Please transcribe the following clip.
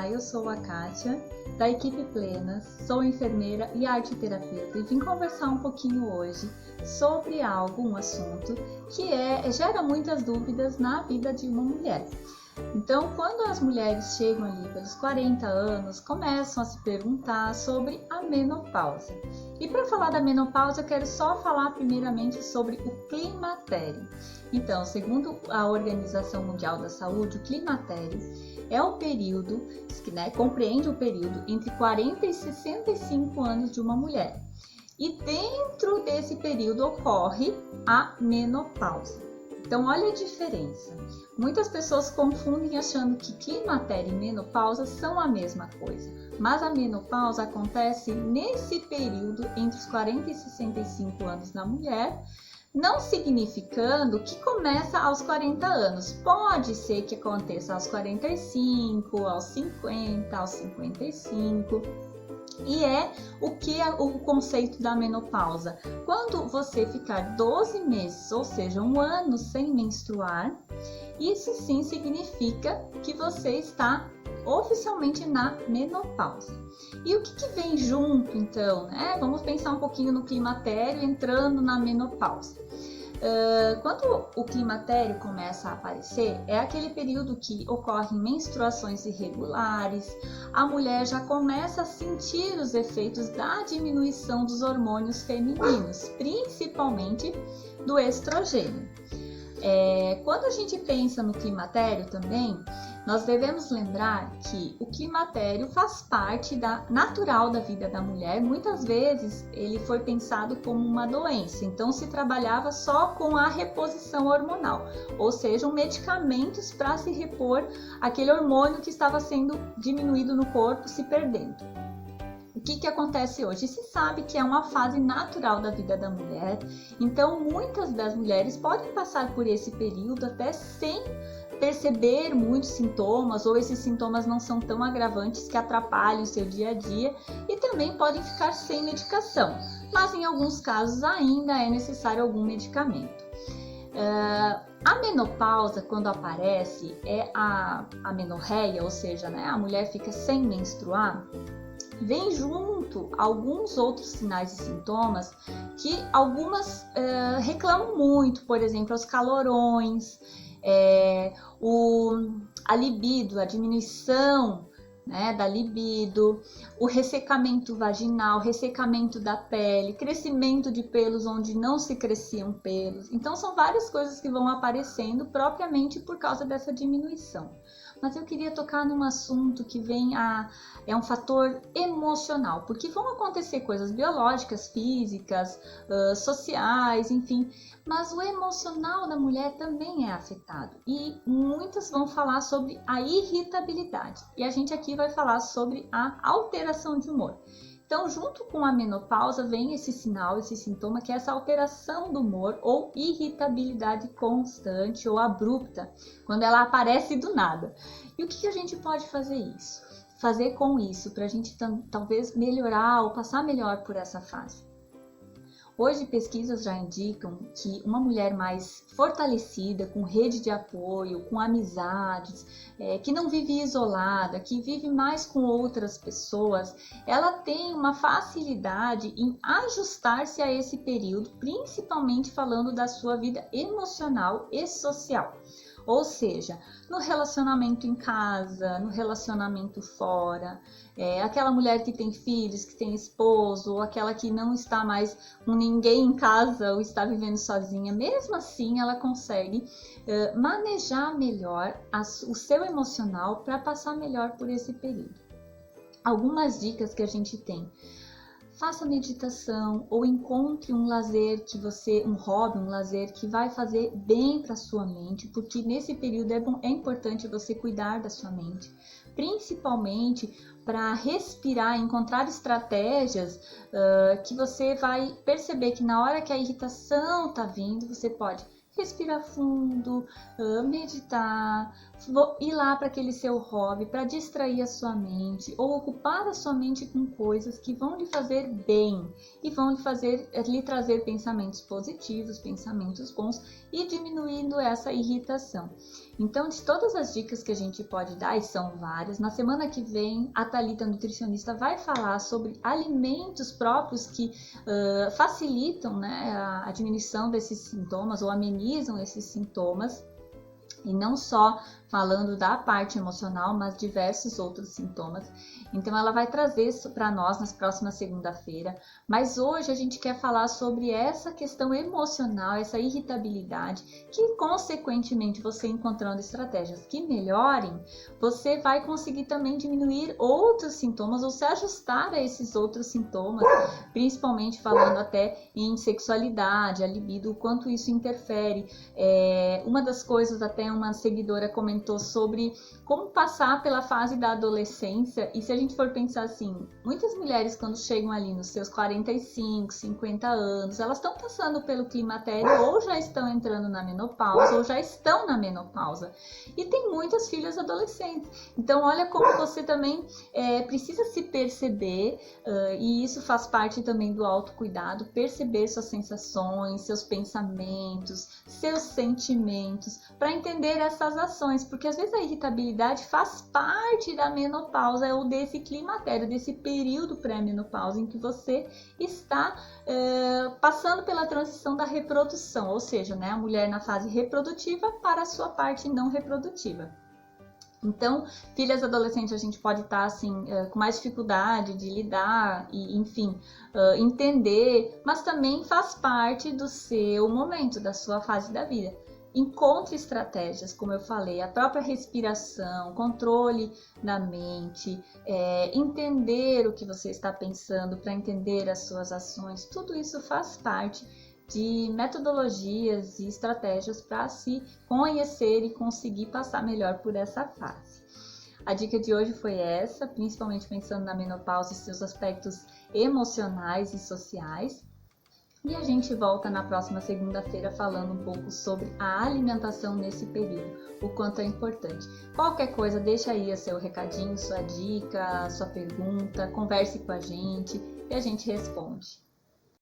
Olá, eu sou a Kátia, da equipe Plenas, sou enfermeira e arteterapeuta e vim conversar um pouquinho hoje sobre um assunto que gera muitas dúvidas na vida de uma mulher. Então, quando as mulheres chegam ali pelos 40 anos, começam a se perguntar sobre a menopausa. E para falar da menopausa, eu quero só falar primeiramente sobre o climatério. Então, segundo a Organização Mundial da Saúde, o climatério é o período, compreende o período entre 40 e 65 anos de uma mulher. E dentro desse período ocorre a menopausa. Então, olha a diferença. Muitas pessoas confundem achando que climatério e menopausa são a mesma coisa. Mas a menopausa acontece nesse período entre os 40 e 65 anos da mulher, não significando que começa aos 40 anos. Pode ser que aconteça aos 45, aos 50, aos 55. E é o que é o conceito da menopausa. Quando você ficar 12 meses, ou seja, um ano sem menstruar, isso sim significa que você está oficialmente na menopausa. E o que vem junto então, né? Vamos pensar um pouquinho no climatério entrando na menopausa. Quando o climatério começa a aparecer, é aquele período que ocorrem menstruações irregulares, a mulher já começa a sentir os efeitos da diminuição dos hormônios femininos, principalmente do estrogênio. Quando a gente pensa no climatério também, nós devemos lembrar que o climatério faz parte natural da vida da mulher. Muitas vezes ele foi pensado como uma doença, então se trabalhava só com a reposição hormonal, ou seja, medicamentos para se repor aquele hormônio que estava sendo diminuído no corpo, se perdendo. O que acontece hoje? Se sabe que é uma fase natural da vida da mulher, então muitas das mulheres podem passar por esse período até sem perceber muitos sintomas, ou esses sintomas não são tão agravantes que atrapalhem o seu dia a dia, e também podem ficar sem medicação, mas em alguns casos ainda é necessário algum medicamento. A menopausa, quando aparece, é a menorreia, ou seja, a mulher fica sem menstruar. Vem junto alguns outros sinais e sintomas que algumas reclamam muito, por exemplo, os calorões, a libido, a diminuição da libido, o ressecamento vaginal, ressecamento da pele, crescimento de pelos onde não se cresciam pelos. Então são várias coisas que vão aparecendo propriamente por causa dessa diminuição. Mas eu queria tocar num assunto que é um fator emocional, porque vão acontecer coisas biológicas, físicas, sociais, enfim, mas o emocional da mulher também é afetado, e muitas vão falar sobre a irritabilidade, e a gente aqui vai falar sobre a alteração de humor. Então, junto com a menopausa vem esse sinal, esse sintoma, que é essa alteração do humor ou irritabilidade constante ou abrupta, quando ela aparece do nada. E o que a gente pode fazer com isso, para a gente talvez melhorar ou passar melhor por essa fase? Hoje, pesquisas já indicam que uma mulher mais fortalecida, com rede de apoio, com amizades, que não vive isolada, que vive mais com outras pessoas, ela tem uma facilidade em ajustar-se a esse período, principalmente falando da sua vida emocional e social. Ou seja, no relacionamento em casa, no relacionamento fora, aquela mulher que tem filhos, que tem esposo, ou aquela que não está mais com ninguém em casa ou está vivendo sozinha, mesmo assim ela consegue manejar melhor o seu emocional para passar melhor por esse período. Algumas dicas que a gente tem: faça meditação ou encontre um lazer um hobby, um lazer que vai fazer bem para sua mente, porque nesse período é importante você cuidar da sua mente, principalmente para respirar, encontrar estratégias que você vai perceber que na hora que a irritação está vindo, você pode respirar fundo, meditar, ir lá para aquele seu hobby, para distrair a sua mente ou ocupar a sua mente com coisas que vão lhe fazer bem e vão lhe trazer pensamentos positivos, pensamentos bons e diminuindo essa irritação. Então, de todas as dicas que a gente pode dar, e são várias, na semana que vem a Thalita, nutricionista, vai falar sobre alimentos próprios que facilitam, né, a diminuição desses sintomas ou amenizam esses sintomas. E não só falando da parte emocional, mas diversos outros sintomas. Então ela vai trazer isso para nós nas próximas segunda-feira. Mas hoje a gente quer falar sobre essa questão emocional, essa irritabilidade, que consequentemente você encontrando estratégias que melhorem, você vai conseguir também diminuir outros sintomas ou se ajustar a esses outros sintomas, principalmente falando até em sexualidade, a libido, o quanto isso interfere. Uma das coisas, até uma seguidora comentou sobre como passar pela fase da adolescência, e se a gente for pensar assim, muitas mulheres quando chegam ali nos seus 45, 50 anos, elas estão passando pelo climatério ou já estão entrando na menopausa ou já estão na menopausa, e tem muitas filhas adolescentes. Então olha como você também precisa se perceber, e isso faz parte também do autocuidado, perceber suas sensações, seus pensamentos, seus sentimentos, para entender essas ações, porque às vezes a irritabilidade faz parte da menopausa ou desse climatério, desse período pré-menopausa em que você está passando pela transição da reprodução, ou seja, né, a mulher na fase reprodutiva para a sua parte não reprodutiva. Então, filhas adolescentes a gente pode estar assim, com mais dificuldade de lidar e, enfim, entender, mas também faz parte do seu momento, da sua fase da vida. Encontre estratégias, como eu falei, a própria respiração, controle da mente, entender o que você está pensando para entender as suas ações, tudo isso faz parte de metodologias e estratégias para se conhecer e conseguir passar melhor por essa fase. A dica de hoje foi essa, principalmente pensando na menopausa e seus aspectos emocionais e sociais. E a gente volta na próxima segunda-feira falando um pouco sobre a alimentação nesse período, o quanto é importante. Qualquer coisa, deixa aí o seu recadinho, sua dica, sua pergunta, converse com a gente e a gente responde.